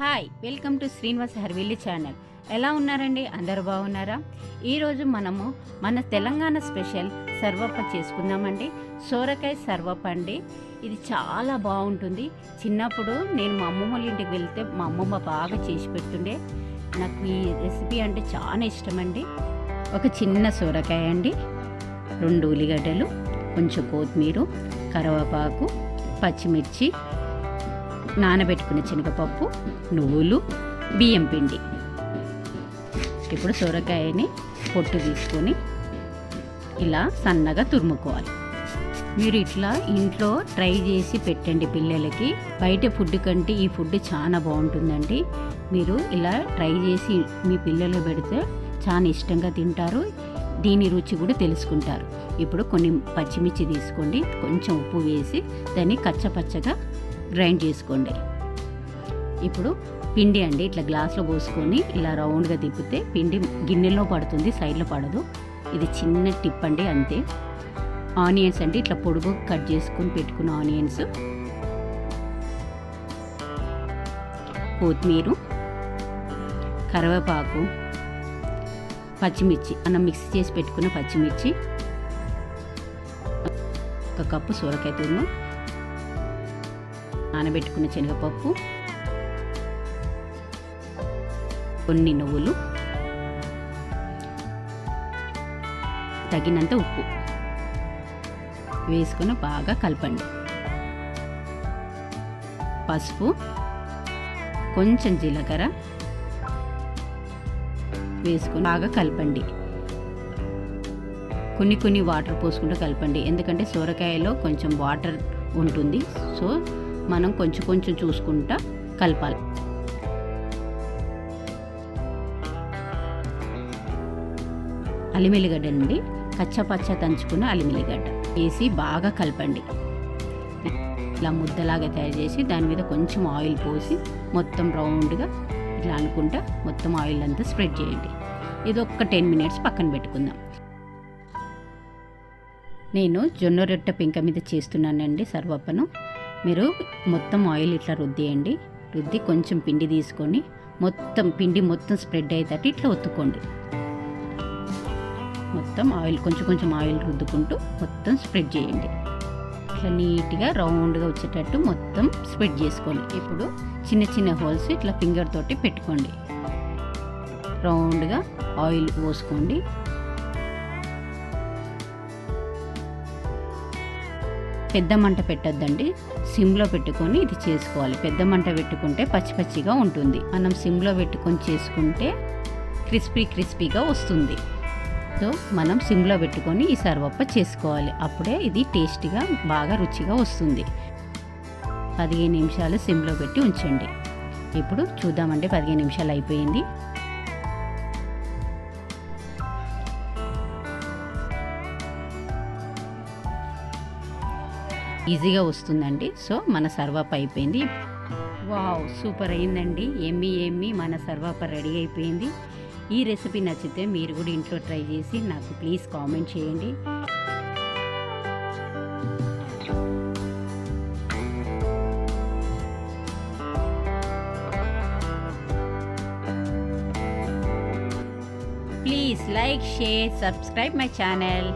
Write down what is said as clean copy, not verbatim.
Hi, welcome to Srinivas Harvilli channel. ఎలా ఉన్నారండి? అందరూ బాగున్నారా? ఈరోజు మనము మన తెలంగాణ స్పెషల్ సర్వప్ప చేసుకుందామండి. సోరకాయ సర్వప్ప అండి. ఇది చాలా బాగుంటుంది. చిన్నప్పుడు నేను మా అమ్మమ్మ వాళ్ళ ఇంటికి వెళ్తే మా అమ్మమ్మ బాగా చేసి పెడుతుండే. నాకు ఈ రెసిపీ అంటే చాలా ఇష్టమండి. ఒక చిన్న సోరకాయ అండి, 2 ఉల్లిగడ్డలు, కొంచెం కొత్తిమీర, కరివేపాకు, పచ్చిమిర్చి, నానబెట్టుకున్న శనగపప్పు, నువ్వులు, బియ్యం పిండి. ఇప్పుడు సొరకాయని పొట్టు తీసుకొని ఇలా సన్నగా తురుముకోవాలి. మీరు ఇట్లా ఇంట్లో ట్రై చేసి పెట్టండి పిల్లలకి. బయట ఫుడ్ కంటే ఈ ఫుడ్ చాలా బాగుంటుందండి. మీరు ఇలా ట్రై చేసి మీ పిల్లలు పెడితే చాలా ఇష్టంగా తింటారు. దీని రుచి కూడా తెలుసుకుంటారు. ఇప్పుడు కొన్ని పచ్చిమిర్చి తీసుకోండి, కొంచెం ఉప్పు వేసి దాన్ని కచ్చపచ్చగా గ్రైండ్ చేసుకోండి. ఇప్పుడు పిండి అండి, ఇట్లా గ్లాస్లో పోసుకొని ఇలా రౌండ్గా తిప్పితే పిండి గిన్నెలో పడుతుంది, సైడ్లో పడదు. ఇది చిన్న టిప్ అండి, అంతే. ఆనియన్స్ అండి, ఇట్లా పొడుగు కట్ చేసుకొని పెట్టుకున్న ఆనియన్స్, కొత్తిమీర, కరివేపాకు, పచ్చిమిర్చి, మనం మిక్స్ చేసి పెట్టుకున్న పచ్చిమిర్చి, 1 కప్పు సొరకాయ తురుము, నానబెట్టుకున్న శనగపప్పు, కొన్ని నువ్వులు, తగినంత ఉప్పు వేసుకొని బాగా కలపండి. పసుపు, కొంచెం జీలకర్ర వేసుకొని బాగా కలపండి. కొన్ని వాటర్ పోసుకుంటూ కలపండి, ఎందుకంటే సొరకాయలో కొంచెం వాటర్ ఉంటుంది. సో మనం కొంచెం చూసుకుంటా కలపాలి. అల్లిమిల్లిగడ్డ నుండి కచ్చపచ్చ దంచుకున్న అల్లిమిల్లిగడ్డ వేసి బాగా కలపండి. ఇలా ముద్దలాగా తయారు చేసి దాని మీద కొంచెం ఆయిల్ పోసి మొత్తం రౌండ్గా ఇట్లా అనుకుంటా మొత్తం ఆయిల్ అంతా స్ప్రెడ్ చేయండి. ఇది ఒక 10 మినిట్స్ పక్కన పెట్టుకుందాం. నేను జొన్న రొట్టె పెంక మీద చేస్తున్నానండి సర్వప్పను. మీరు మొత్తం ఆయిల్ ఇట్లా రుద్దేయండి. రుద్ది కొంచెం పిండి తీసుకొని పిండి మొత్తం స్ప్రెడ్ అయ్యేటట్టు ఇట్లా ఒత్తుకోండి. మొత్తం ఆయిల్ కొంచెం ఆయిల్ రుద్దుకుంటూ మొత్తం స్ప్రెడ్ చేయండి. ఇట్లా నీట్గా రౌండ్గా వచ్చేటట్టు మొత్తం స్ప్రెడ్ చేసుకోండి. ఇప్పుడు చిన్న హోల్స్ ఇట్లా ఫింగర్ తోటి పెట్టుకోండి. రౌండ్గా ఆయిల్ పోసుకోండి. పెద్ద మంట పెట్టద్దండి, సిమ్లో పెట్టుకొని ఇది చేసుకోవాలి. పెద్ద మంట పెట్టుకుంటే పచ్చిగా ఉంటుంది. మనం సిమ్లో పెట్టుకొని చేసుకుంటే క్రిస్పీగా వస్తుంది. సో మనం సిమ్లో పెట్టుకొని ఈ సర్వప్ప చేసుకోవాలి. అప్పుడే ఇది టేస్టీగా బాగా రుచిగా వస్తుంది. 15 నిమిషాలు సిమ్లో పెట్టి ఉంచండి. ఇప్పుడు చూద్దామండి, 15 నిమిషాలు అయిపోయింది. ఈజీగా వస్తుందండి. సో మన సర్వప్ప అయిపోయింది. వావ్, సూపర్ అయిందండి. ఎమ్మి మన సర్వప్ప రెడీ అయిపోయింది. ఈ రెసిపీ నచ్చితే మీరు కూడా ఇంట్లో ట్రై చేసి నాకు ప్లీజ్ కామెంట్ చేయండి. Please like, share, subscribe my channel.